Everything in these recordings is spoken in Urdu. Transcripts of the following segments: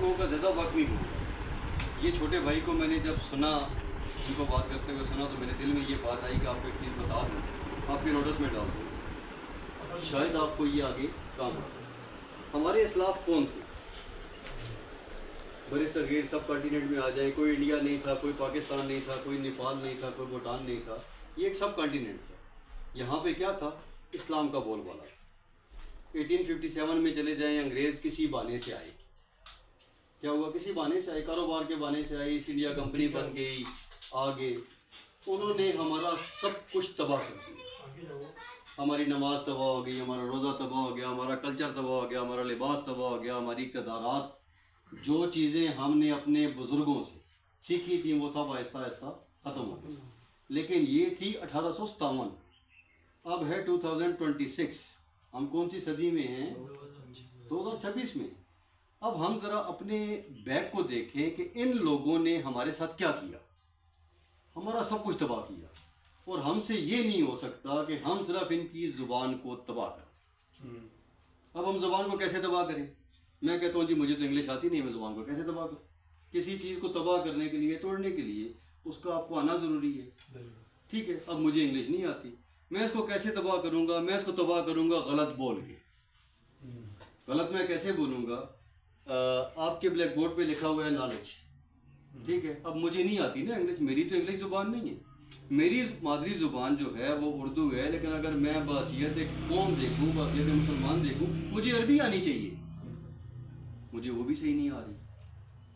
لوگوں کا زیادہ وقت نہیں ہوا. یہ چھوٹے بھائی کو میں نے جب سنا، ان کو بات کرتے ہوئے سنا، تو میرے دل میں یہ بات آئی کہ آپ کو ایک چیز بتا دوں، آپ کے نوٹس میں ڈال دوں، شاید آپ کو یہ آگے کام آ. ہمارے اسلاف کون تھے؟ برے صغیر سب کانٹیننٹ میں آ جائیں، کوئی انڈیا نہیں تھا، کوئی پاکستان نہیں تھا، کوئی نیپال نہیں تھا، کوئی بھوٹان نہیں تھا، یہ ایک سب کانٹیننٹ تھا. یہاں پہ کیا تھا؟ اسلام کا بول بالا. 1857 میں چلے جائیں، انگریز کسی بہانے سے آئے. کیا ہوا؟ کسی بہانے سے آئے، کاروبار کے بہانے سے آئے، ایسٹ انڈیا کمپنی بن گئی، آگے انہوں نے ہمارا سب کچھ تباہ کر دیا. ہماری نماز تباہ ہو گئی، ہمارا روزہ تباہ ہو گیا، ہمارا کلچر تباہ ہو گیا، ہمارا لباس تباہ ہو گیا، ہماری اقتدارات، جو چیزیں ہم نے اپنے بزرگوں سے سیکھی تھیں وہ سب آہستہ آہستہ ختم ہو گئی. لیکن یہ تھی 1857. اب ہے 2026. ہم کون سی صدی میں ہیں؟ 2026 میں. اب ہم ذرا اپنے بیک کو دیکھیں کہ ان لوگوں نے ہمارے ساتھ کیا کیا. ہمارا سب کچھ تباہ کیا، اور ہم سے یہ نہیں ہو سکتا کہ ہم صرف ان کی زبان کو تباہ کریں. اب ہم زبان کو کیسے تباہ کریں؟ میں کہتا ہوں جی مجھے تو انگلش آتی نہیں، میں زبان کو کیسے تباہ کروں؟ کسی چیز کو تباہ کرنے کے لیے، توڑنے کے لیے اس کا آپ کو آنا ضروری ہے. ٹھیک ہے، اب مجھے انگلش نہیں آتی، میں اس کو کیسے تباہ کروں گا؟ میں اس کو تباہ کروں گا غلط بول کے. غلط میں کیسے بولوں گا؟ آپ کے بلیک بورڈ پہ لکھا ہوا ہے نالج. ٹھیک ہے، اب مجھے نہیں آتی نا انگلش، میری تو انگلش زبان نہیں ہے. میری مادری زبان جو ہے وہ اردو ہے، لیکن اگر میں بحیثیت قوم دیکھوں، بحیثیت مسلمان دیکھوں، مجھے عربی آنی چاہیے. مجھے وہ بھی صحیح نہیں آ رہی.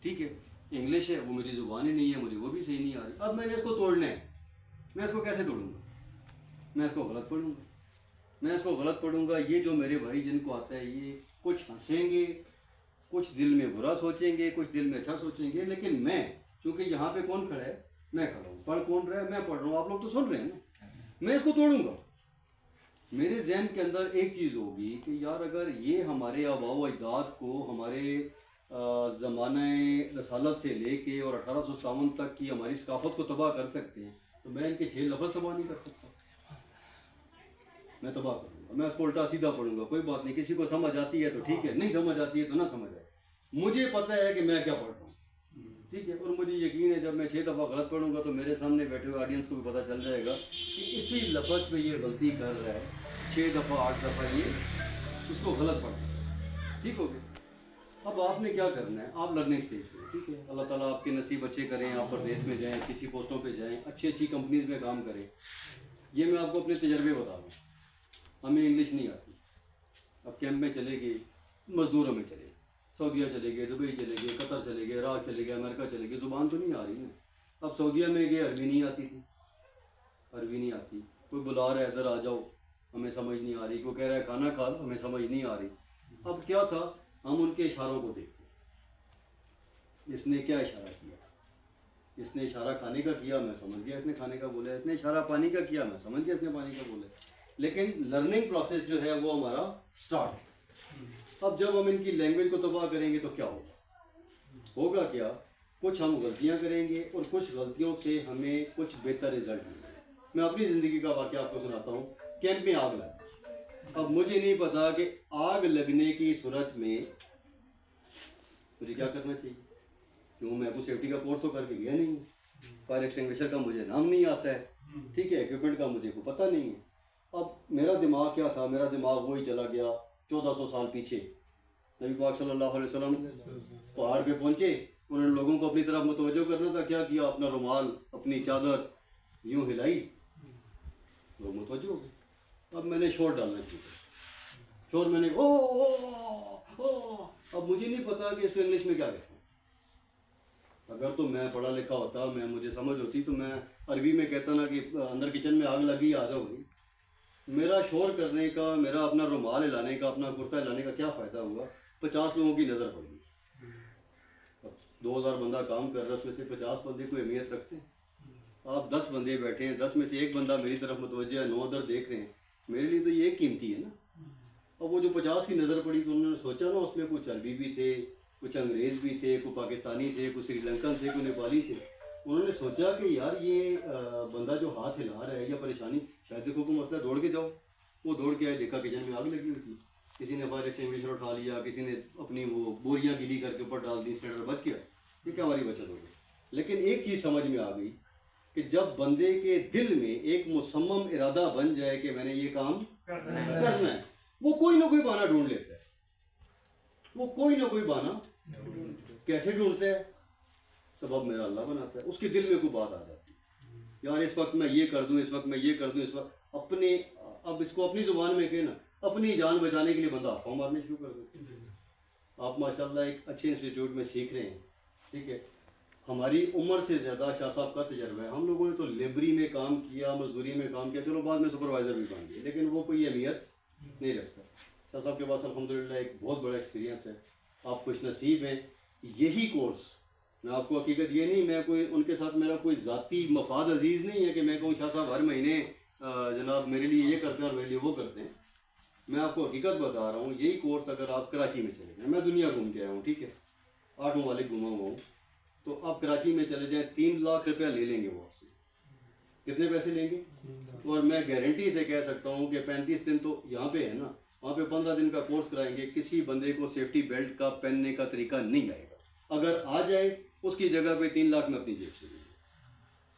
ٹھیک ہے، انگلش ہے وہ میری زبان ہی نہیں ہے، مجھے وہ بھی صحیح نہیں آ رہی. اب میں نے اس کو توڑنا ہے، میں اس کو کیسے توڑوں گا؟ میں اس کو غلط پڑھوں گا. میں اس کو غلط پڑھوں گا. یہ جو میرے بھائی جن کو آتا ہے یہ کچھ ہنسیں گے، کچھ دل میں برا سوچیں گے، کچھ دل میں اچھا سوچیں گے، لیکن میں چونکہ یہاں پہ کون کھڑا ہے؟ میں کھڑا ہوں. پڑھ کون رہا ہے؟ میں پڑھ رہا ہوں. آپ لوگ تو سن رہے ہیں نا. میں اس کو توڑوں گا. میرے ذہن کے اندر ایک چیز ہوگی کہ یار اگر یہ ہمارے آباء و اجداد کو ہمارے زمانہ رسالت سے لے کے اور 1857 تک کی ہماری ثقافت کو تباہ کر سکتے ہیں، تو میں ان کے 6 لفظ تباہ نہیں کر سکتا. میں تباہ کروں گا. میں اس کو الٹا سیدھا پڑھوں گا. کوئی بات نہیں، کسی کو سمجھ آتی ہے تو ٹھیک ہے، نہیں سمجھ آتی ہے تو نہ سمجھ آئے. مجھے پتہ ہے کہ میں کیا پڑھ رہا ہوں. ٹھیک ہے، اور مجھے یقین ہے جب میں 6 دفعہ غلط پڑھوں گا تو میرے سامنے بیٹھے ہوئے آڈینس کو بھی پتہ چل جائے گا کہ اسی لفظ پہ یہ غلطی کر رہا ہے. 6 دفعہ 8 دفعہ یہ اس کو غلط پڑھا. ٹھیک ہو گیا. اب آپ نے کیا کرنا ہے؟ آپ لرننگ اسٹیج پہ. ٹھیک ہے، اللہ تعالیٰ آپ کے نصیب اچھے کریں، آپ پردیس میں جائیں، اچھی اچھی پوسٹوں پہ جائیں، اچھی اچھی کمپنیز میں کام کریں. یہ میں آپ کو اپنے تجربے بتا دوں. ہمیں انگلش نہیں آتی. اب کیمپ میں چلے گئے، مزدوروں میں چلے گئے، سعودیہ چلے گئے، دبئی چلے گئے، قطر چلے گئے، عراق چلے گئے، امریکہ چلے گئے، زبان تو نہیں آ رہی نا. اب سعودیہ میں گئے، عربی نہیں آتی تھی. عربی نہیں آتی. کوئی بلا رہا ہے ادھر آ جاؤ، ہمیں سمجھ نہیں آ رہی. کوئی کہہ رہا ہے کھانا کھا لو، ہمیں سمجھ نہیں آ رہی. اب کیا تھا؟ ہم ان کے اشاروں کو دیکھتے. اس نے کیا اشارہ کیا؟ اس نے اشارہ کھانے کا کیا، میں سمجھ گیا اس نے کھانے کا بولا. اس نے اشارہ پانی کا کیا، میں سمجھ گیا اس نے پانی کا بولا. لیکن لرننگ پروسیس جو ہے وہ ہمارا سٹارٹ ہے. اب جب ہم ان کی لینگویج کو تباہ کریں گے تو کیا ہوگا؟ ہوگا کیا؟ کچھ ہم غلطیاں کریں گے اور کچھ غلطیوں سے ہمیں کچھ بہتر رزلٹ ملے گا. میں اپنی زندگی کا واقعہ آپ کو سناتا ہوں. کیمپ میں آگ لگی. اب مجھے نہیں پتا کہ آگ لگنے کی صورت میں مجھے کیا کرنا چاہیے. کیوں؟ میں کوئی سیفٹی کا کورس تو کر کے گیا نہیں. فائر ایکسٹنگوشر کا مجھے نام نہیں آتا ہے. ٹھیک ہے، ایکوپمنٹ کا مجھے کوئی پتہ نہیں ہے. اب میرا دماغ کیا تھا؟ میرا دماغ وہی چلا گیا 1400 سال پیچھے. نبی پاک صلی اللہ علیہ وسلم پہاڑ پہ پہنچے، انہوں نے لوگوں کو اپنی طرف متوجہ کرنا تھا. کیا کیا؟ اپنا رومال، اپنی چادر یوں ہلائی، لوگ متوجہ ہو گئے. اب میں نے شور ڈالنا چاہیے. شور میں نے اب مجھے نہیں پتا کہ اس کو انگلش میں کیا کہتے ہیں. اگر تو میں پڑھا لکھا ہوتا، مجھے سمجھ ہوتی، تو میں عربی میں کہتا نا کہ اندر کچن میں آگ لگی، آ جاؤ گئی. میرا شور کرنے کا، میرا اپنا رومال ہلانے کا، اپنا کرتا ہلانے کا کیا فائدہ ہوا؟ 50 لوگوں کی نظر پڑ گئی. اب 2000 بندہ کام کر رہا ہے، اس میں سے 50 بندے کوئی اہمیت رکھتے ہیں؟ آپ 10 بندے بیٹھے ہیں، 10 میں سے ایک بندہ میری طرف متوجہ ہے، 9 ادھر دیکھ رہے ہیں. میرے لیے تو یہ ایک قیمتی ہے نا. اب وہ جو 50 کی نظر پڑی تو انہوں نے سوچا نا اس میں کچھ عربی بھی تھے، کچھ انگریز بھی تھے، کوئی پاکستانی تھے، کوئی سری لنکن تھے، کوئی نیپالی تھے. انہوں نے سوچا کہ یار یہ بندہ جو ہاتھ ہلا رہا ہے یا پریشانی، شاید دیکھو کوئی مسئلہ، دوڑ کے جاؤ. وہ دوڑ کے آئے، دیکھا کچن میں آگ لگی ہوئی تھی. کسی نے فائر ایکسٹنگویشر اٹھا لیا, کسی نے اپنی وہ بوریاں گیلی کر کے اوپر ڈال دی, سلنڈر بچ گیا, یہ کیا ہماری بچت ہو گئی. لیکن ایک چیز سمجھ میں آ گئی کہ جب بندے کے دل میں ایک مصمم ارادہ بن جائے کہ میں نے یہ کام کرنا ہے, وہ کوئی نہ کوئی بہانہ ڈھونڈ لیتا ہے. وہ کوئی نہ کوئی بہانہ کیسے ڈھونڈتا ہے؟ سبب میرا اللہ بناتا ہے. اس کے دل میں کوئی بات آ جاتی ہے, یار اس وقت میں یہ کر دوں, اس وقت میں یہ کر دوں, اس وقت اپنے, اب اس کو اپنی زبان میں کہنا, اپنی جان بچانے کے لیے بندہ افواہ مارنے شروع کر دیتا ہے. آپ ماشاءاللہ ایک اچھے انسٹیٹیوٹ میں سیکھ رہے ہیں, ٹھیک ہے, ہماری عمر سے زیادہ شاہ صاحب کا تجربہ ہے. ہم لوگوں نے تو لیبری میں کام کیا, مزدوری میں کام کیا, چلو بعد میں سپروائزر بھی بن گئے, لیکن وہ کوئی اہمیت نہیں رکھتا. شاہ صاحب کے پاس الحمدللہ ایک بہت بڑا ایکسپیرینس ہے. آپ خوش نصیب ہیں. یہی کورس, میں آپ کو حقیقت یہ نہیں, میں کوئی ان کے ساتھ میرا کوئی ذاتی مفاد عزیز نہیں ہے کہ میں کہوں شاہ صاحب ہر مہینے جناب میرے لیے یہ کرتے ہیں اور میرے لیے وہ کرتے ہیں. میں آپ کو حقیقت بتا رہا ہوں, یہی کورس اگر آپ کراچی میں چلے جائیں, میں دنیا گھوم کے آیا ہوں, ٹھیک ہے, 8 ممالک گھوما ہوا ہوں, تو آپ کراچی میں چلے جائیں 3 لاکھ روپیہ لے لیں گے وہ آپ سے. کتنے پیسے لیں گے؟ اور میں گارنٹی سے کہہ سکتا ہوں کہ 35 دن تو یہاں پہ ہے نا, وہاں پہ 15 دن کا کورس کرائیں گے, کسی بندے کو سیفٹی بیلٹ کا پہننے کا طریقہ نہیں آئے گا. اگر آ جائے اس کی جگہ پہ 3 لاکھ میں اپنی جیب سے لیں گے.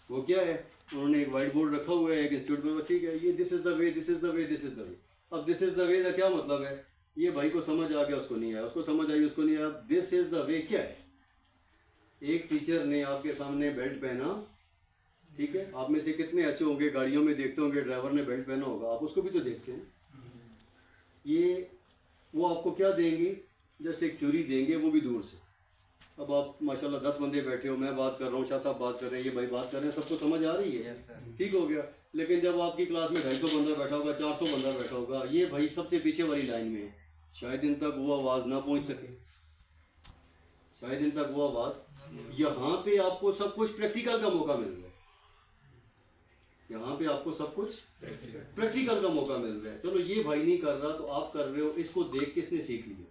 وہ کیا ہے, انہوں نے ایک وائٹ بورڈ رکھا ہوا ہے ایک انسٹیٹیوٹ میں, ٹھیک ہے, یہ دس از دا وے, دس از دا وے, دس از دا وے. اب دس از دا وے کا کیا مطلب ہے؟ یہ بھائی کو سمجھ آ گیا, اس کو نہیں آیا, اس کو سمجھ آئی, اس کو نہیں آیا. دس از دا وے کیا ہے؟ ایک ٹیچر نے آپ کے سامنے بیلٹ پہنا, ٹھیک ہے, آپ میں سے کتنے ایسے ہوں گے گاڑیوں میں دیکھتے ہوں گے ڈرائیور نے بیلٹ پہنا ہوگا, آپ اس کو بھی تو دیکھتے ہیں. یہ وہ آپ کو کیا دیں گے؟ جسٹ ایک تھیوری دیں گے, وہ بھی دور سے. اب آپ ماشاءاللہ 10 بندے بیٹھے ہو, میں بات کر رہا ہوں, شاہ صاحب بات کر رہے ہیں, یہ بھائی بات کر رہے ہیں, سب کو سمجھ آ رہی ہے, ٹھیک ہو گیا. لیکن جب آپ کی کلاس میں 250 بندہ بیٹھا ہوگا, 400 بندہ بیٹھا ہوگا, یہ بھائی سب سے پیچھے والی لائن میں ہے, شاید ان تک وہ آواز نہ پہنچ سکے, شاید ان تک وہ آواز. یہاں پہ آپ کو سب کچھ پریکٹیکل کا موقع مل رہا ہے, یہاں پہ آپ کو سب کچھ پریکٹیکل کا موقع مل رہا ہے. چلو یہ بھائی نہیں کر رہا تو آپ کر رہے ہو, اس کو دیکھ کس نے سیکھ لیا,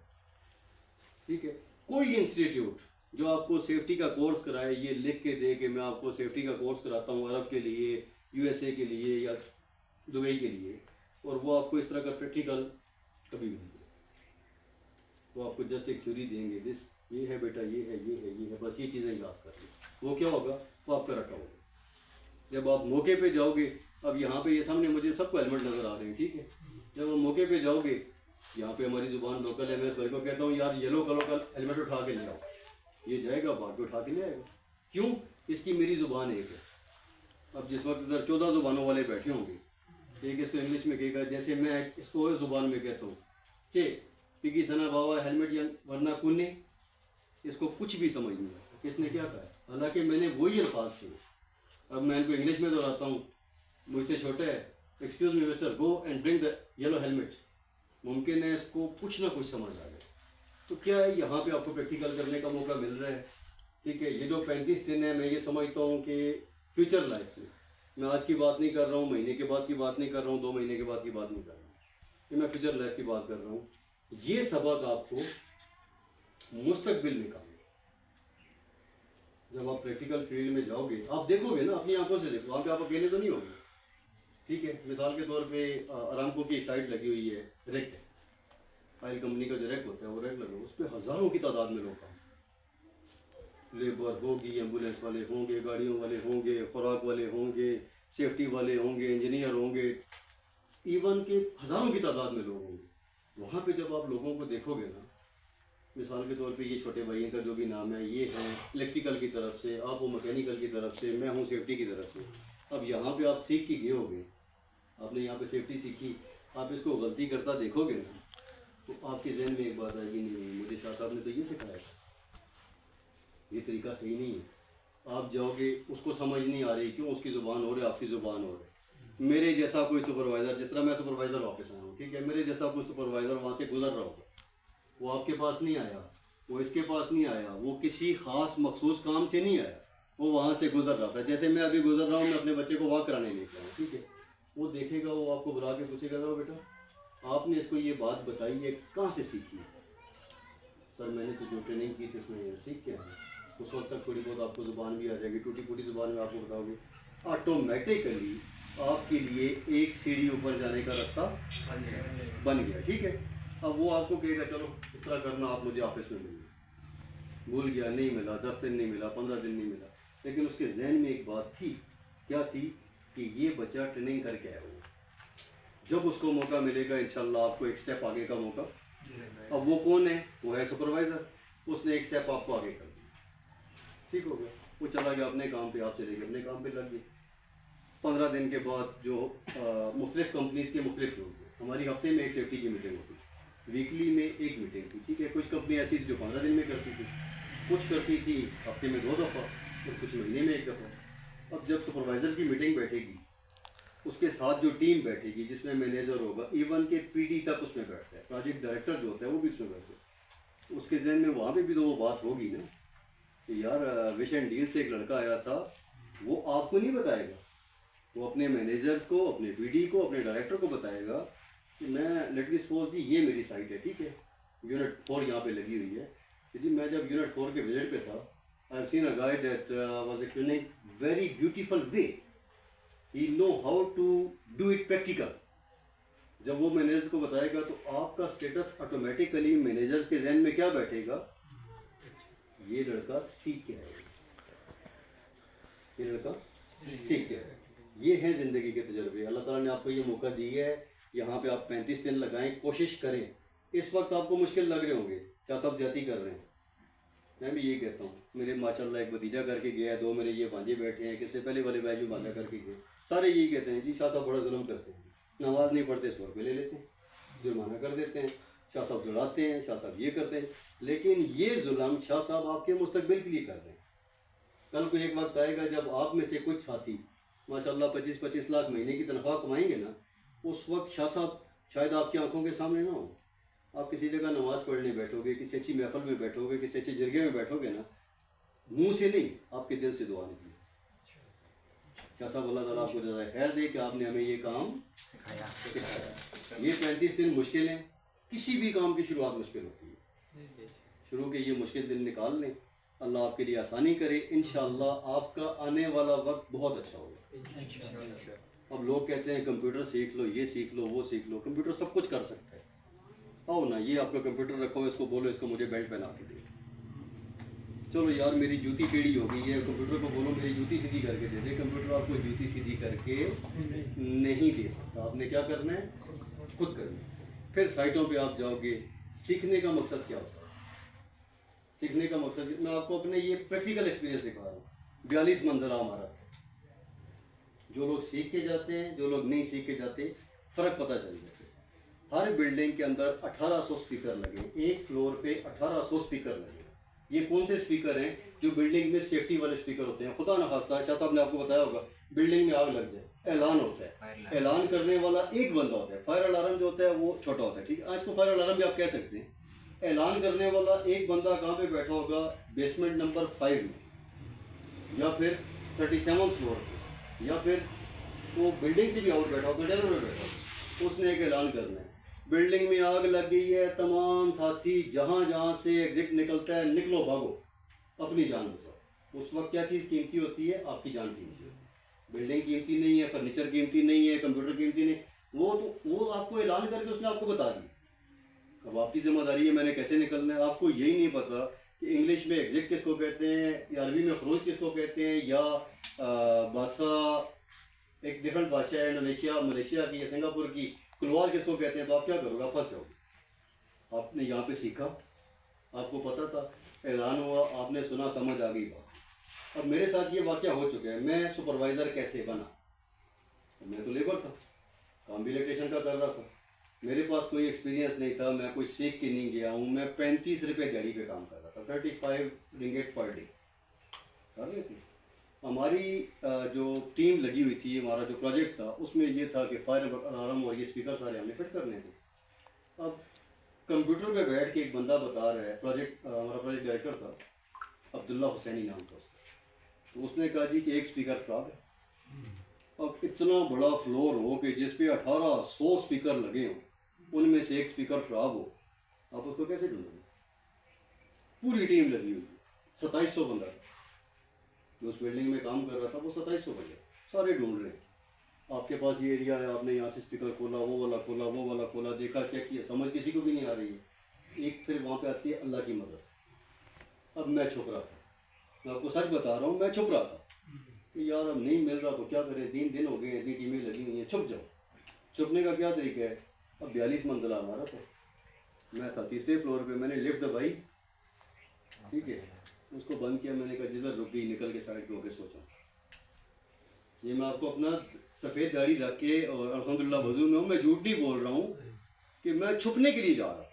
ٹھیک ہے. کوئی انسٹیٹیوٹ جو آپ کو سیفٹی کا کورس کرائے, یہ لکھ کے دے کہ میں آپ کو سیفٹی کا کورس کراتا ہوں عرب کے لیے, USA کے لیے یا دبئی کے لیے, اور وہ آپ کو اس طرح کا پریکٹیکل کبھی بھی نہیں دے. وہ آپ کو جسٹ ایک تھیوری دیں گے, دس یہ ہے بیٹا, یہ ہے, یہ ہے, یہ ہے, بس یہ چیزیں یاد کر لیں. وہ کیا ہوگا؟ وہ آپ کا رٹا ہوگا. جب آپ موقع پہ جاؤ گے, اب یہاں پہ یہ سامنے مجھے سب کو ہیلمٹ نظر آ رہے ہیں, ٹھیک ہے, جب آپ موقع پہ جاؤ گے, یہاں پہ ہماری زبان لوکل ہے, میں اس بھائی کو کہتا ہوں یار یلو کلر کا ہیلمٹ اٹھا کے لے آؤ, یہ جائے گا باہر پہ اٹھا کے لے آئے گا. کیوں؟ اس کی میری زبان ایک ہے. اب جس وقت ادھر 14 زبانوں والے بیٹھے ہوں گے, ایک اس کو انگلش میں کہے گا, جیسے میں اس کو اس زبان میں کہتا ہوں کہ پکی سنا بابا ہیلمٹ یا ورنہ کنے, اس کو کچھ بھی سمجھ نہیں آتا کس نے کیا کہا ہے, حالانکہ میں نے وہی الفاظ کیے. اب میں ان کو انگلش میں دہراتا ہوں, مجھ سے چھوٹا ہے, excuse me mister, go and bring the yellow helmet. ممکن ہے اس کو کچھ نہ کچھ سمجھ آ جائے. تو کیا ہے, یہاں پہ آپ کو پریکٹیکل کرنے کا موقع مل رہا ہے, ٹھیک ہے. یہ جو 35 دن ہے, میں یہ سمجھتا ہوں کہ فیوچر لائف میں آج کی بات نہیں کر رہا ہوں, مہینے کے بعد کی بات نہیں کر رہا ہوں, 2 مہینے کے بعد کی بات نہیں کر رہا ہوں, کہ میں فیوچر لائف کی بات کر رہا ہوں. یہ سبق آپ کو مستقبل میں کام. جب آپ پریکٹیکل فیلڈ میں جاؤ گے, آپ دیکھو گے نا, اپنی آنکھوں سے دیکھو, وہاں پہ آپ اکیلے تو نہیں ہوگے, ٹھیک ہے. مثال کے طور پہ ارامکو کی ایک سائٹ لگی ہوئی ہے, ریک, آئل کمپنی کا جو ریک ہوتا ہے وہ ریک لگا, اس پہ ہزاروں کی تعداد میں لوگ کام, لیبر ہوگی, ایمبولینس والے ہوں گے, گاڑیوں والے ہوں گے, خوراک والے ہوں گے, سیفٹی والے ہوں گے, انجینئر ہوں گے, ایون کہ ہزاروں کی تعداد میں لوگ ہوں گے. وہاں پہ جب آپ لوگوں کو دیکھو گے نا, مثال کے طور پہ یہ چھوٹے بھائی کا جو بھی نام ہے, یہ ہے الیکٹریکل کی طرف سے, آپ وہ مکینیکل کی طرف سے, میں ہوں سیفٹی کی طرف سے. اب یہاں پہ آپ سیکھ کے گئے ہو گے, آپ نے یہاں پہ سیفٹی سیکھی, آپ اس کو غلطی کرتا دیکھو گے نا, تو آپ کے ذہن میں ایک بات آئے گی, نہیں مجھے شاہ صاحب نے تو یہ سکھایا تھا, یہ طریقہ صحیح نہیں ہے. آپ جاؤ گے, اس کو سمجھ نہیں آ رہی, کیوں؟ اس کی زبان ہو رہی ہے, آپ کی زبان ہو رہی ہے. میرے جیسا کوئی سپروائزر, جس طرح میں سپروائزر آفس آیا ہوں, ٹھیک ہے, میرے جیسا کوئی سپروائزر وہاں سے گزر رہا ہوگا, وہ آپ کے پاس نہیں آیا, وہ اس کے پاس نہیں آیا, وہ کسی خاص مخصوص کام سے نہیں آیا, وہ وہاں سے گزر رہا تھا. جیسے میں ابھی گزر رہا ہوں, میں اپنے بچے کو واک کرانے لے کے آیا ہوں, ٹھیک ہے, وہ دیکھے گا, وہ آپ کو بلا کے پوچھے گا, بیٹا آپ نے اس کو یہ بات بتائی ہے, کہاں سے سیکھی ہے؟ سر میں نے تو جو ٹریننگ کی تھی اس میں سیکھ کے آیا. اس وقت تک تھوڑی بہت آپ کو زبان بھی آ جائے گی, ٹوٹی پھوٹی زبان میں آپ کو بتاؤ گے, آٹومیٹیکلی آپ کے لیے ایک سیڑھی اوپر جانے کا راستہ بن گیا, ٹھیک ہے. اب وہ آپ کو کہے گا چلو اس طرح کرنا، آپ مجھے آفس میں ملیے، بھول گیا، نہیں ملا، 10 دن نہیں ملا، 15 دن نہیں ملا، لیکن اس کے ذہن میں ایک بات تھی، کیا تھی کہ یہ بچہ ٹریننگ کر کے آیا ہوا، جب اس کو موقع ملے گا انشاءاللہ آپ کو ایک سٹیپ آگے کا موقع. اب وہ کون ہے؟ وہ ہے سپروائزر، اس نے ایک سٹیپ آپ کو آگے کر دیا، ٹھیک ہو گیا، وہ چلا گیا اپنے کام پہ، آپ چلے گئے اپنے کام پہ لگ گئے. 15 دن کے بعد جو مختلف کمپنیز کے مختلف لوگ ہیں، ہماری ہفتے میں ایک سیفٹی کی میٹنگ ہوتی ہے، ویکلی میں ایک میٹنگ تھی، ٹھیک ہے. کچھ کمپنی ایسی تھی جو 15 دن میں کرتی تھی، کچھ کرتی تھی ہفتے میں 2 دفعہ، اور کچھ مہینے میں 1 دفعہ. اب جب سپروائزر کی میٹنگ بیٹھے گی، اس کے ساتھ جو ٹیم بیٹھے گی جس میں مینیجر ہوگا، ایون کہ پی ڈی تک اس میں بیٹھتا ہے، پروجیکٹ ڈائریکٹر جو ہوتا ہے وہ بھی اس میں بیٹھتا ہے، اس کے ذہن میں وہاں پہ بھی تو وہ بات ہوگی نا کہ یار ویژن ڈیل سے ایک لڑکا آیا تھا، وہ آپ کو نہیں بتائے گا، وہ اپنے مینیجر کو، اپنے پی ڈی کو، اپنے ڈائریکٹر کو بتائے گا کہ میں لیٹ می سپوز جی یہ میری سائٹ ہے، ٹھیک ہے، یونٹ 4 یہاں پہ لگی ہوئی ہے، جی میں جب یونٹ 4 کے وزٹ پہ تھا، I have seen a guy that was explaining very beautiful way, he know how to do it practical. جب وہ مینیجر کو بتائے گا تو آپ کا اسٹیٹس آٹومیٹیکلی مینیجر کے ذہن میں کیا بیٹھے گا، یہ لڑکا سیکھ کے آئے گا، یہ لڑکا سیکھ کے آئے گا. یہ ہیں زندگی کے تجربے. اللہ تعالیٰ نے آپ کو یہ موقع دی ہے، یہاں پہ آپ 35 دن لگائیں، کوشش کریں. اس وقت آپ کو مشکل لگ رہے ہوں گے، کیا سب جاتی کر رہے ہیں، میں بھی یہی کہتا ہوں. میرے ماشاء اللہ ایک بھتیجا کر کے گیا ہے، 2 میرے یہ بھانجے بیٹھے ہیں، کس سے پہلے والے بیچ میں بھانجا کر کے گئے، سارے یہی کہتے ہیں جی شاہ صاحب بڑا ظلم کرتے ہیں، نماز نہیں پڑھتے 100 روپے لے لیتے ہیں، جرمانہ کر دیتے ہیں، شاہ صاحب جڑاتے ہیں، شاہ صاحب یہ کرتے ہیں. لیکن یہ ظلم شاہ صاحب آپ کے مستقبل کے لیے کر رہے ہیں. کل کو ایک وقت آئے گا جب آپ میں سے کچھ ساتھی ماشاء اللہ 25-25 لاکھ مہینے کی تنخواہ کمائیں گے نا، اس وقت شاہ صاحب شاید آپ کی آنکھوں کے سامنے نہ ہوں. آپ کسی جگہ نماز پڑھنے بیٹھو گے، کسی اچھی محفل میں بیٹھو گے، کسی اچھے جرگے میں بیٹھو گے نا، منہ سے نہیں آپ کے دل سے دعا نکلی. شاہ صاحب اللہ تعالیٰ آپ کو جزائے خیر دے کہ آپ نے ہمیں یہ کام سکھایا. یہ 35 دن مشکل ہیں، کسی بھی کام کی شروعات مشکل ہوتی ہے. شروع کے یہ مشکل دن نکال لیں، اللہ آپ کے لیے آسانی کرے، انشاءاللہ آپ کا آنے والا وقت بہت اچھا ہوگا. اب لوگ کہتے ہیں کمپیوٹر سیکھ لو، یہ سیکھ لو، وہ سیکھ لو. کمپیوٹر سب کچھ کر سکتا ہے. آؤ نا، یہ آپ کا کمپیوٹر رکھو، اس کو بولو اس کو مجھے بیلٹ پہنا کے دے. چلو یار میری جوتی ٹیڑھی ہو گئی ہے، کمپیوٹر کو بولو میری جوتی سیدھی کر کے دے دے. کمپیوٹر آپ کو جوتی سیدھی کر کے نہیں دے سکتا. آپ نے کیا کرنا ہے، خود کرنا ہے. پھر سائٹوں پہ آپ جاؤ گے. سیکھنے کا مقصد کیا ہوتا ہے؟ سیکھنے کا مقصد میں آپ کو اپنے یہ پریکٹیکل ایکسپیرینس دکھا رہا ہوں. 42 منظر ہمارا، جو لوگ سیکھ کے جاتے ہیں، جو لوگ نہیں سیکھ کے جاتے، فرق پتہ چل جاتا ہے. ہر بلڈنگ کے اندر 1800 اسپیکر لگے، ایک فلور پہ 1800 اسپیکر لگے. یہ کون سے اسپیکر ہیں؟ جو بلڈنگ میں سیفٹی والے اسپیکر ہوتے ہیں. خدا نخواستہ شاہ صاحب نے آپ کو بتایا ہوگا، بلڈنگ میں آگ لگ جائے، اعلان ہوتا ہے، اعلان کرنے والا ایک بندہ ہوتا ہے. فائر الارم جو ہوتا ہے وہ چھوٹا ہوتا ہے، ٹھیک ہے، اس کو فائر الارم بھی آپ کہہ سکتے ہیں. اعلان کرنے والا ایک بندہ کہاں پہ بیٹھا ہوگا؟ بیسمنٹ نمبر 5 میں، یا پھر 37 فلور پہ، یا پھر وہ بلڈنگ سے بھی آؤٹ بیٹھا ہوگا، ٹیلر میں بیٹھا ہوگا. اس نے ایک اعلان کرنا ہے، بلڈنگ میں آگ لگ گئی ہے، تمام ساتھی جہاں جہاں سے ایگزٹ نکلتا ہے نکلو، بھاگو، اپنی جان بچاؤ. اس وقت کیا چیز قیمتی ہوتی ہے؟ آپ کی جان قیمتی ہوتی ہے. بلڈنگ قیمتی نہیں ہے، فرنیچر قیمتی نہیں ہے، کمپیوٹر قیمتی نہیں، وہ آپ کو اعلان کر کے اس نے آپ کو بتا دیا. اب آپ کی ذمہ داری ہے میں نے کیسے نکلنا ہے. آپ کو یہی نہیں پتا کہ انگلش میں ایگزٹ کس کو کہتے ہیں، یا عربی میں خروج کس کو کہتے ہیں، یا بادشاہ ایک ڈفرینٹ بادشاہ ہے انڈونیشیا، ملیشیا کی یا سنگاپور کی، کلوار کس کو کہتے ہیں. تو آپ کیا کرو گے؟ آپ پھنس جاؤ گے. آپ نے یہاں پہ سیکھا، آپ کو پتہ تھا، اعلان ہوا، آپ نے سنا، سمجھ آ گئی بات. اب میرے ساتھ یہ واقعہ ہو چکا ہے. میں سپروائزر کیسے بنا؟ میں تو لیبر تھا، کام بھی الیکٹریشین کا کر رہا تھا. میرے پاس کوئی ایکسپیرینس نہیں تھا، میں کوئی سیکھ کے نہیں گیا ہوں. میں 35 روپے دیہڑی پہ کام کر رہا تھا، 35 رنگٹ پر ڈے کر رہے تھے. ہماری جو ٹیم لگی ہوئی تھی، ہمارا جو پروجیکٹ تھا، اس میں یہ تھا کہ فائر الارم اور یہ اسپیکر سارے ہم نے فٹ کرنے تھے. اب کمپیوٹر پہ بیٹھ کے ایک بندہ بتا رہا ہے، ہمارا پروجیکٹ ڈائریکٹر تھا، عبداللہ حسینی نام تھا اس کا. تو اس نے کہا جی کہ ایک اسپیکر خراب ہے. اب اتنا بڑا فلور ہو کہ جس پہ 1800 اسپیکر لگے ہوں، ان میں سے ایک اسپیکر خراب ہو، آپ اس کو کیسے ڈھونڈیں گے؟ پوری ٹیم لگی ہوئی، 2700 بندہ جو اس بلڈنگ میں کام کر رہا تھا، وہ 2700 بندے سارے ڈھونڈ رہے ہیں. آپ کے پاس یہ ایریا ہے, آپ نے یہاں سے اسپیکر کھولا, وہ والا کھولا, وہ والا کھولا, دیکھا, چیک کیا, سمجھ کسی کو بھی نہیں آ رہی ہے. ایک پھر وہاں پہ آتی ہے اللہ کی مدد. اب میں چھپ رہا تھا, میں آپ کو سچ بتا رہا ہوں, میں چھپ رہا تھا کہ یار اب نہیں مل رہا تو کیا کریں, 3 دن ہو گئے, اتنی ٹیمیں لگی ہوئی ہیں, چھپ جاؤ. چھپنے کا کیا طریقہ ہے, اب 42 منزلہ ہمارا تھا, میں تھا 3رے فلور پہ, میں نے لفٹ دبائی, ٹھیک ہے, اس کو بند کیا, میں نے کہا جدھر رک گئی نکل کے سائڈ پہ ہو کے سوچا. یہ میں آپ کو اپنا سفید داڑھی رکھ کے اور الحمدللہ وضو میں ہوں, میں جھوٹ نہیں بول رہا ہوں کہ میں چھپنے کے لیے جا رہا.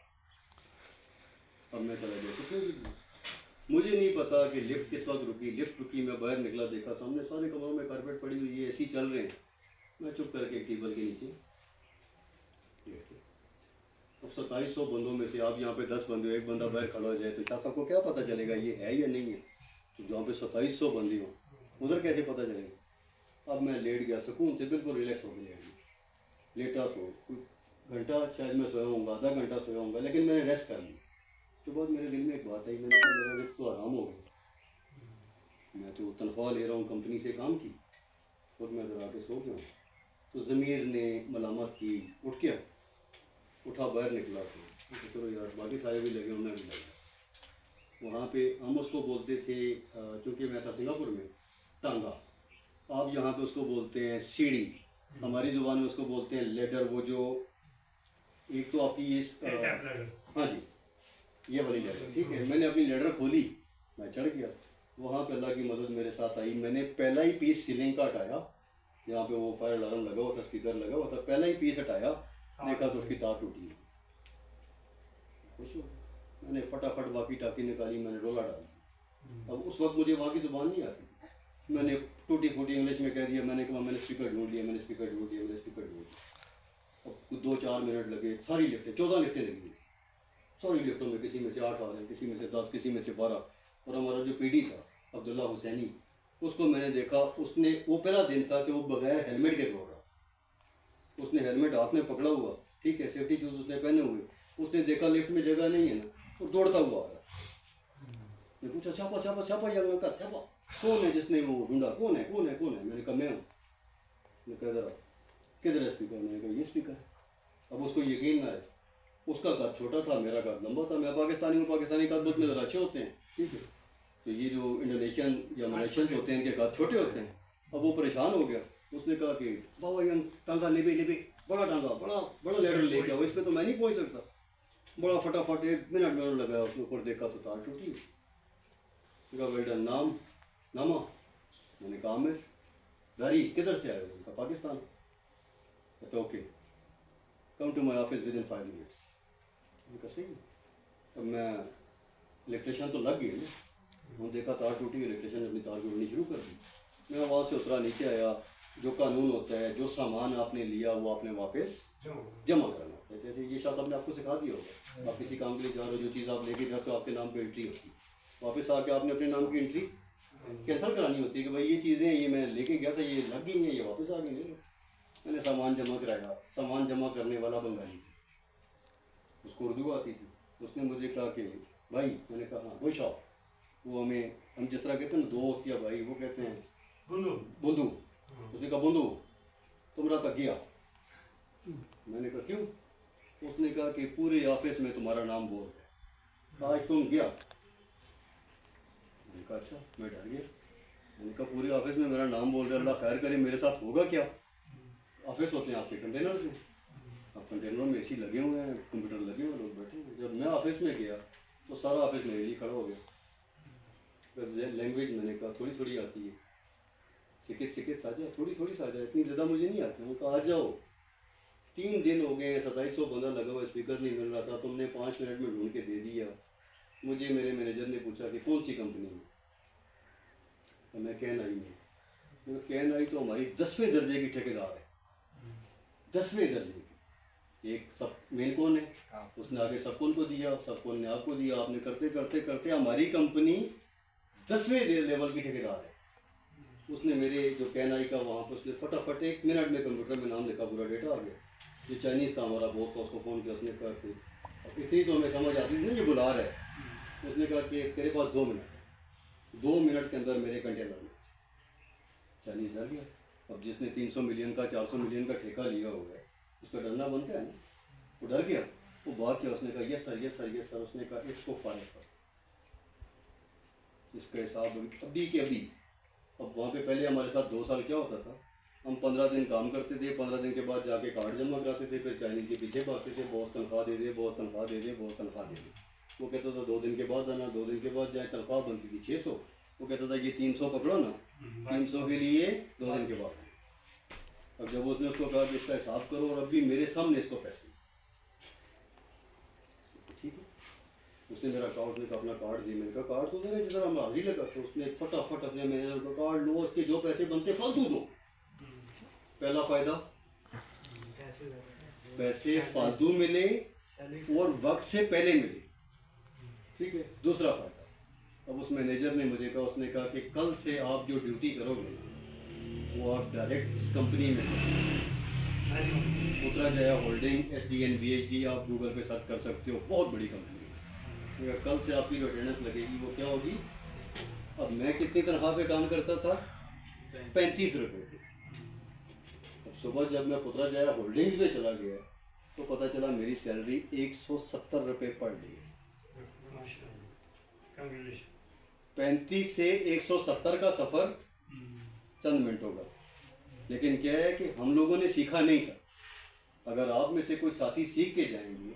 اب میں چلا گیا چھپنے کے لیے, مجھے نہیں پتا کہ لفٹ کس وقت رکی. لفٹ رکی, میں باہر نکلا, دیکھا سامنے سارے کمروں میں کارپیٹ پڑی ہوئی ہے, اے سی چل رہے ہیں. میں چپ کر کے ایک ٹیبل کے نیچے بیٹھ گیا. اب 2700 بندوں میں سے آپ یہاں پہ 10 بندے ہو, ایک بندہ باہر کھڑا ہو جائے تو کیا سب کو کیا پتہ چلے گا یہ ہے یا نہیں ہے؟ تو جہاں پہ 2700 بندے ہوں ادھر کیسے پتہ چلے گا؟ اب میں لیٹ گیا, سکون سے بالکل ریلیکس ہو کے لیٹ گیا. لیٹا تو کوئی گھنٹہ شاید میں سویا ہوں گا, آدھا گھنٹہ سویا ہوں گا, لیکن میں نے ریسٹ کر لی. اس کے بعد میرے دل میں ایک بات آئی, میں نے کہا میرا ریسٹ تو آرام ہو گیا, میں تو تنخواہ لے رہا ہوں کمپنی سے کام کی, اور میں ادھر آ کے سو گیا ہوں. تو ضمیر نے ملامت کی, اٹھ گیا, اٹھا باہر نکلا تو چلو یار باقی سارے بھی لگے ہوں, میں بھی لگا. وہاں پہ ہم اس کو بولتے تھے, چونکہ میں تھا سنگاپور میں, ٹانگا. آپ یہاں پہ اس کو بولتے ہیں سیڑھی, ہماری زبان میں اس کو بولتے ہیں لیڈر. وہ جو ایک تو آپ کی یہ ہاں جی یہ والی لیڈر, ٹھیک ہے. میں نے اپنی لیڈر کھولی, میں چڑھ گیا. وہاں پہ اللہ کی مدد میرے ساتھ آئی. میں نے پہلا ہی پیس سیلنگ کا ہٹایا, جہاں پہ وہ فائر الارم لگا ہوا تھا, اسپیکر لگا ہوا تھا, پہلا ہی پیس ہٹایا, دیکھا تو اس کی تار ٹوٹی. خوش ہو, میں نے فٹافٹ واقی ٹاکی نکالی, میں نے رولا ڈالا. اب اس وقت مجھے وہاں کی زبان نہیں آتی, میں نے ٹوٹی پھوٹی انگلش میں کہہ دیا, میں نے کہا میں نے اسپیکر ڈھونڈ لیا, میں نے اسپیکر ڈھونڈ لیا, میں نے اسپیکر ڈھونڈ لیا. اب 2-4 منٹ لگے, ساری لفٹیں 14 لفٹیں لگی, ساری لفٹوں میں کسی میں سے 8 آ رہے ہیں, کسی میں سے 10, کسی میں سے 12. اور ہمارا جو پی ڈی تھا عبداللہ حسینی, اس کو میں نے دیکھا, اس نے, وہ پہلا دن تھا کہ وہ بغیر ہیلمٹ کے دوڑ رہا. اس نے ہیلمٹ ہاتھ میں پکڑا ہوا, ٹھیک ہے, سیفٹی شوز اس نے پہنے ہوئے. اس نے دیکھا لفٹ میں جگہ نہیں ہے نا, وہ دوڑتا ہوا آ رہا. میں پوچھا چھاپا چھاپا چھاپا, یا میں کہا چھاپا کون ہے جس نے وہ ڈھونڈا, کون ہے کون ہے کون ہے؟ میں نے کہا میں ہوں. میں کہا ذرا کدھر ہے اسپیکر؟ میں نے کہا یہ اسپیکر ہے. اب اس کو یقین نہ ہے, اس کا قد چھوٹا تھا, میرا قد لمبا تھا. میں پاکستانی ہوں, پاکستانی قد بہت میں ذرا اچھے ہوتے ہیں, ٹھیک ہے. تو یہ جو انڈونیشین یا ملیشین ہوتے ہیں ان کے قد چھوٹے ہوتے ہیں. اب وہ پریشان ہو گیا, اس نے کہا کہ بابا یہ ٹانگا لے لے, بڑا ٹانگا, بڑا لیڈر لے گیا, اس پہ تو میں نہیں پہنچ سکتا. بڑا فٹافٹ 1 منٹ میں لگایا, اس کے اوپر دیکھا تو تار ٹوٹی. کہا ویل ڈن, نامہ. میں نے کہا عامر. گھری کدھر سے آئے ہو؟ کہا پاکستان. کہتا okay, come to my office with in 5 minutes. میں نے کہا صحیح. اب میں الیکٹریشین تو لگ گئی نا, ہم دیکھا تار ٹوٹی, الیکٹریشین نے اپنی تار جوڑنی شروع کر دی. میں وہاں سے اترا, نیچے آیا. جو قانون ہوتا ہے, جو سامان آپ نے لیا وہ آپ نے واپس جمع کرنا ہوتا ہے. جیسے یہ شاید آپ نے آپ کو سکھا دیا ہوگا, آپ کسی کام کے لیے جا رہے ہو, جو چیز آپ لے کے جاتے ہو آپ کے نام پہ انٹری ہوتی ہے, واپس آ کے آپ نے اپنے نام کی انٹری کینسل کرانی ہوتی ہے کہ بھائی یہ چیزیں یہ میں لے کے گیا تھا, یہ لگ گئی ہیں, یہ واپس آ گئی. میں نے سامان جمع کرایا. سامان جمع کرنے والا بنگالی تھا, اس کو اردو آتی تھی. اس نے مجھے کہا کہ بھائی, میں نے کہا ہاں وہ شاپ, وہ ہم جس طرح کہتے ہیں نا دوست یا بھائی, وہ کہتے ہیں بندو. اس نے کہا بندو تم رہا تک گیا. میں نے کہا کیوں؟ اس نے کہا کہ پورے آفس میں تمہارا نام بول رہے, آج تم گیا. میں نے کہا اچھا. میں ڈر گیا. میں نے کہا پورے آفس میں میرا نام بول رہے, اللہ خیر کرے, میرے ساتھ ہوگا کیا؟ آفس ہوتے ہیں آپ کے کنٹینرز میں, اب کنٹینروں میں اے سی لگے ہوئے ہیں, کمپیوٹر لگے ہوئے, لوگ بیٹھے ہیں. جب میں آفس میں گیا تو سارا آفس میرے لیے کھڑا ہو گیا. لینگویج میں نے کہا تھوڑی تھوڑی آتی ہے, سکت آ جائے, تھوڑی تھوڑی آ جائے, اتنی زیادہ مجھے نہیں آتی. میں کہا آ جاؤ. 3 دن ہو گئے ہیں, 2700 بندہ لگا ہوا, اسپیکر نہیں مل رہا تھا, تم نے 5 منٹ میں ڈھونڈ کے دے دیا. مجھے میرے مینیجر نے پوچھا کہ کون سی کمپنی میں؟ میں کین آئی میں. کین آئی تو ہماری 10ویں درجے کی ٹھیکیدار ہے, 10ویں درجے کی. ایک سب مین کون ہے, اس نے آگے سب کون کو دیا, سب کون نے آپ کو دیا. آپ نے کرتے کرتے کرتے ہماری کمپنی 10ویں لیول کی ٹھیکیدار ہے. اس نے میرے جو کین آئی کا وہاں پہ اس نے فٹافٹ 1 منٹ میں کمپیوٹر میں نام لکھا, پورا ڈیٹا آ گیا. جو چائنیز تھا ہمارا بہت تھا, اس کو فون کیا, اس نے کہا کہ اتنی تو ہمیں سمجھ آتی تھی نا یہ بلا رہا ہے. اس نے کہا کہ تیرے پاس 2 منٹ ہے. 2 منٹ کے اندر میرے کنٹینر میں. چائنیز ڈر گیا, اب جس نے 300 ملین کا 400 ملین کا ٹھیکہ لیا ہوا ہے اس کا ڈرنا بنتا ہے نا. وہ ڈر گیا, وہ بات کیا, اس نے کہا یس سر یس سر یس سر. اس نے کہا اس کو فارغ کر, اس کا حساب ابھی کے ابھی. اب وہاں پہ پہلے ہمارے ساتھ 2 سال کیا ہوتا تھا, ہم 15 دن کام کرتے تھے, 15 دن کے بعد جا کے کارڈ جمع کراتے تھے, پھر چائنیز کے پیچھے بھاگتے تھے, بہت تنخواہ دے دے, بہت تنخواہ دے دے, بہت تنخواہ دے دے. وہ کہتا تھا 2 دن کے بعد آنا, 2 دن کے بعد جائیں. تنخواہ بنتی تھی 600. وہ کہتا تھا یہ 300 پکڑو نا, 300 کے لیے 2 دن کے بعد. اب جب اس نے اس کو کہا کہ اس کا حساب کرو, اور اب بھی میرے سامنے اس کو پیسے, ٹھیک ہے, اس نے میرا کارڈ نے اپنا کارڈ دی. میں نے کہا کارڈ تو دے رہے جس طرح ہم حاضری لگا. تو اس نے فٹافٹ اپنے مینیجر کو کارڈ لو, اس کے جو پیسے بنتے فالتو دو. پہلا فائدہ پیسے فالتو ملے اور وقت سے پہلے ملے, ٹھیک ہے. دوسرا فائدہ, اب اس مینیجر نے مجھے کہا, اس نے کہا کہ کل سے آپ جو ڈیوٹی کرو گے وہ آپ ڈائریکٹ اس کمپنی میں پترا جایا ہولڈنگ SDNBHD, آپ گوگل پہ سرچ کر سکتے ہو, بہت بڑی کمپنی ہے. کل سے آپ کی جو اٹینڈنس لگے گی وہ کیا ہوگی. اب میں کتنی تنخواہ پہ کام کرتا تھا, 35 روپے. اب صبح جب میں پترا جایا ہولڈنگز میں چلا گیا تو پتہ چلا میری سیلری 170 روپے پر ڈے ہے. 35 سے 170 کا سفر چند منٹوں کا. لیکن کیا ہے کہ ہم لوگوں نے سیکھا نہیں تھا. اگر آپ میں سے کوئی ساتھی سیکھ کے جائیں گے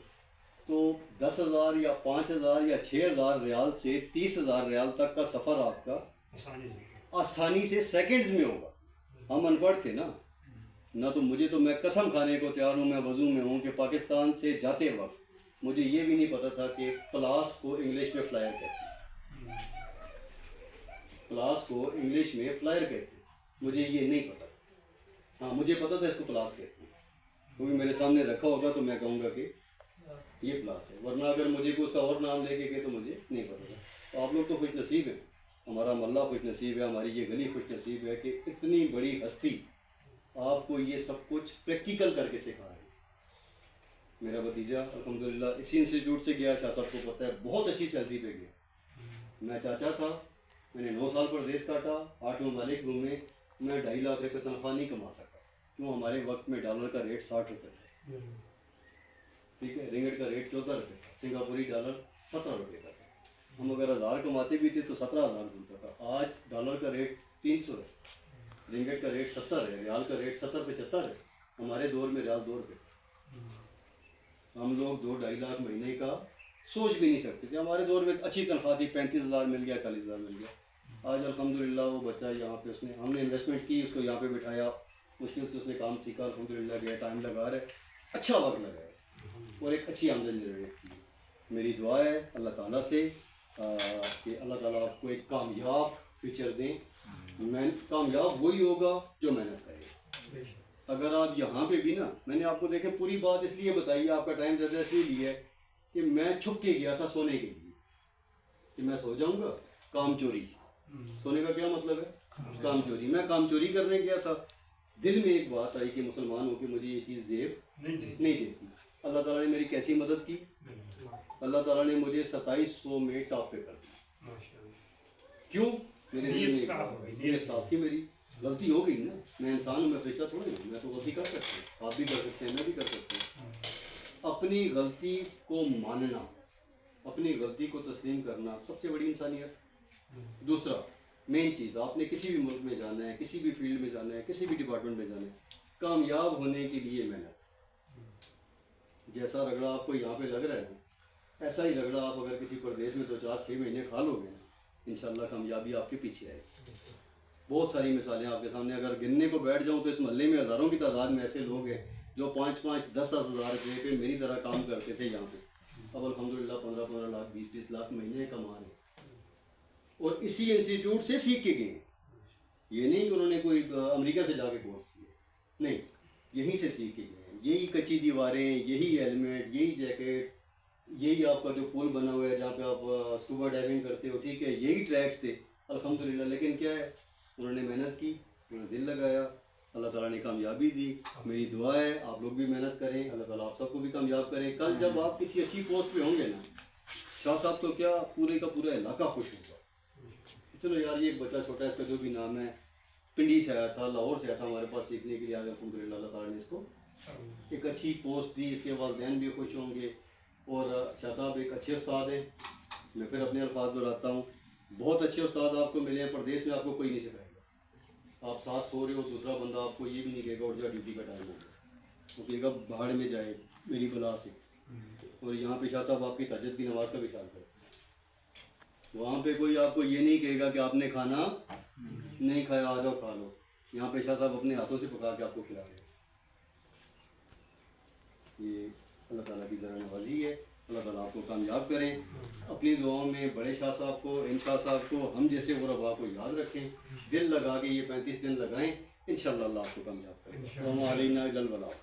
تو 10,000 یا 5,000 یا 6,000 ریال سے 30,000 ریال تک کا سفر آپ کا آسانی سے سیکنڈز میں ہوگا. ہم ان پڑھ تھے نا, نہ تو مجھے تو میں قسم کھانے کو تیار ہوں, میں وضو میں ہوں, کہ پاکستان سے جاتے وقت مجھے یہ بھی نہیں پتا تھا کہ پلاس کو انگلش میں فلائر کہتے ہیں. پلاس کو انگلش میں فلائر کہتے ہیں, مجھے یہ نہیں پتا. ہاں مجھے پتا تھا اس کو پلاس کہتے ہیں, کیونکہ میرے سامنے رکھا ہوگا تو میں کہوں گا کہ یہ پلاس ہے, ورنہ اگر مجھے کوئی اس کا اور نام لے کے کہ تو مجھے نہیں پتا تھا. تو آپ لوگ تو خوش نصیب ہیں, ہمارا محلہ خوش نصیب ہے, ہماری یہ گلی خوش نصیب ہے کہ اتنی بڑی ہستی آپ کو یہ سب کچھ پریکٹیکل کر کے سکھا رہے ہیں. میرا بھتیجا الحمدللہ اسی انسٹیٹیوٹ سے گیا, شاہ صاحب کو پتہ ہے, بہت اچھی سیلری پہ گیا. میں چاچا تھا, میں نے 9 سال پردیس کاٹا, 8 ممالک گھومے, میں 2.5 لاکھ روپے تنخواہ نہیں کما سکا. کیوں, ہمارے وقت میں ڈالر کا ریٹ 60 روپے تھا, ٹھیک ہے, رنگٹ کا ریٹ 14 روپے تھا, سنگاپوری ڈالر 17 روپے کا تھا. ہم اگر 1000 کماتے بھی تھے تو 17,000 ملتا تھا. آج ڈالر کا ریٹ 300 ہے, رنگٹ کا ریٹ 70 ہے, ریال کا ریٹ 70-75 ہے. ہمارے دور میں ریال 2 روپے. ہم لوگ 2-2.5 لاکھ مہینے کا سوچ بھی نہیں سکتے تھے. ہمارے دور میں اچھی تنخواہ تھی, 35,000 مل گیا, 40,000 مل گیا. آج الحمدللہ وہ بچہ یہاں پہ, اس نے, ہم نے انویسٹمنٹ کی, اس کو یہاں پہ بٹھایا, مشکل سے اس نے کام سیکھا, الحمدللہ گیا, ٹائم لگا رہا ہے, اچھا وقت لگا ہے, اور ایک اچھی آمدنی جنریٹ کی. میری دعا ہے اللہ تعالیٰ سے کہ اللہ تعالیٰ آپ کو ایک کامیاب فیوچر دیں. کامیاب وہی ہوگا جو محنت کرے. اگر آپ یہاں پہ بھی نا, میں نے آپ کو دیکھیں پوری بات اس لیے بتائی, آپ کا ٹائم زیادہ اس لیے لیا ہے کہ میں چھپ کے گیا تھا سونے کے لیے, کہ میں سو جاؤں گا. کام چوری, سونے کا کیا مطلب ہے, کام چوری. میں کام چوری کرنے گیا تھا, دل میں ایک بات آئی کہ مسلمان ہو کے مجھے یہ چیز زیب نہیں دیتی. اللہ تعالیٰ نے میری کیسی مدد کی, اللہ تعالیٰ نے مجھے 2700 میں ٹاپ پہ کر دیا. کیوں, میرے دل میں نیت صاف تھی. میری غلطی ہو گئی نا, میں انسان ہوں, میں فرشتہ تھوڑی ہوں, میں تو غلطی کر سکتا ہوں, آپ بھی کر سکتے ہیں, میں بھی کر سکتا ہوں. اپنی غلطی کو ماننا, اپنی غلطی کو تسلیم کرنا سب سے بڑی انسانیت. دوسرا مین چیز, آپ نے کسی بھی ملک میں جانا ہے, کسی بھی فیلڈ میں جانا ہے, کسی بھی ڈپارٹمنٹ میں جانا ہے, کامیاب ہونے کے لیے محنت. جیسا رگڑا آپ کو یہاں پہ لگ رہا ہے ایسا ہی رگڑا آپ اگر کسی پردیس میں 2-4-6 مہینے کھا لو گے نا, انشاءاللہ کامیابی آپ کے پیچھے آئے گی. بہت ساری مثالیں آپ کے سامنے, اگر گننے کو بیٹھ جاؤں تو اس محلے میں ہزاروں کی تعداد میں ایسے لوگ ہیں جو 5-5-10-10 ہزار روپے پہ میری طرح کام کرتے تھے یہاں پہ. اب الحمدللہ 15-15 لاکھ 20-20 لاکھ مہینے کما رہے ہیں, اور اسی انسٹیٹیوٹ سے سیکھ کے گئے. یہ نہیں کہ انہوں نے کوئی امریکہ سے جا کے کورس کیا, نہیں, یہیں سے سیکھ کے گئے. یہی کچی دیواریں, یہی ہیلمٹ, یہی جیکٹس, یہی آپ کا جو پول بنا ہوا ہے جہاں پہ آپ اسکوبا ڈائیونگ کرتے ہو, ٹھیک ہے, یہی ٹریکس تھے الحمدللہ. لیکن کیا ہے, انہوں نے محنت کی, انہوں نے دل لگایا, اللہ تعالیٰ نے کامیابی دی. میری دعا ہے آپ لوگ بھی محنت کریں, اللہ تعالیٰ آپ سب کو بھی کامیاب کریں. کل جب آپ کسی اچھی پوسٹ پہ ہوں گے نا, شاہ صاحب تو کیا پورے کا پورا علاقہ خوش ہوگا. چلو یار, یہ ایک بچہ چھوٹا ہے, اس کا جو بھی نام ہے, پنڈی سے آیا تھا، لاہور سے آیا تھا ہمارے پاس سیکھنے کے لیے. آج الحمدللہ اللہ تعالیٰ نے اس کو ایک اچھی پوسٹ دی. اس کے والدین بھی خوش ہوں گے. اور شاہ صاحب ایک اچھے استاد ہیں. میں پھر اپنے الفاظ دہراتا ہوں، بہت اچھے استاد آپ کو ملے ہیں. پردیش میں آپ کو کوئی نہیں سکھائے گا. آپ ساتھ سو رہے ہو، دوسرا بندہ آپ کو یہ بھی نہیں کہے گا اور جا ڈیوٹی کا ٹائم ہو گیا، وہ کہے گا بھاڑ میں جائے میری بلا سے. اور یہاں پہ شاہ صاحب آپ کی تہجد کی نماز کا بھی خیال کریں. وہاں پہ کوئی آپ کو یہ نہیں کہے گا کہ آپ نے کھانا نہیں کھایا، آ جاؤ کھا لو. یہاں پہ شاہ صاحب اپنے ہاتھوں سے پکا کے آپ کو کھلا رہے ہیں. یہ اللہ تعالیٰ کی ذرا نوازی ہے. اللہ تعالیٰ آپ کو کامیاب کریں. اپنی دعاؤں میں بڑے شاہ صاحب کو، ان شاہ صاحب کو، ہم جیسے غربا کو یاد رکھیں. دل لگا کے یہ 35 دن لگائیں، انشاءاللہ اللہ آپ کو کامیاب کریں. وما علینا الا البلاغ.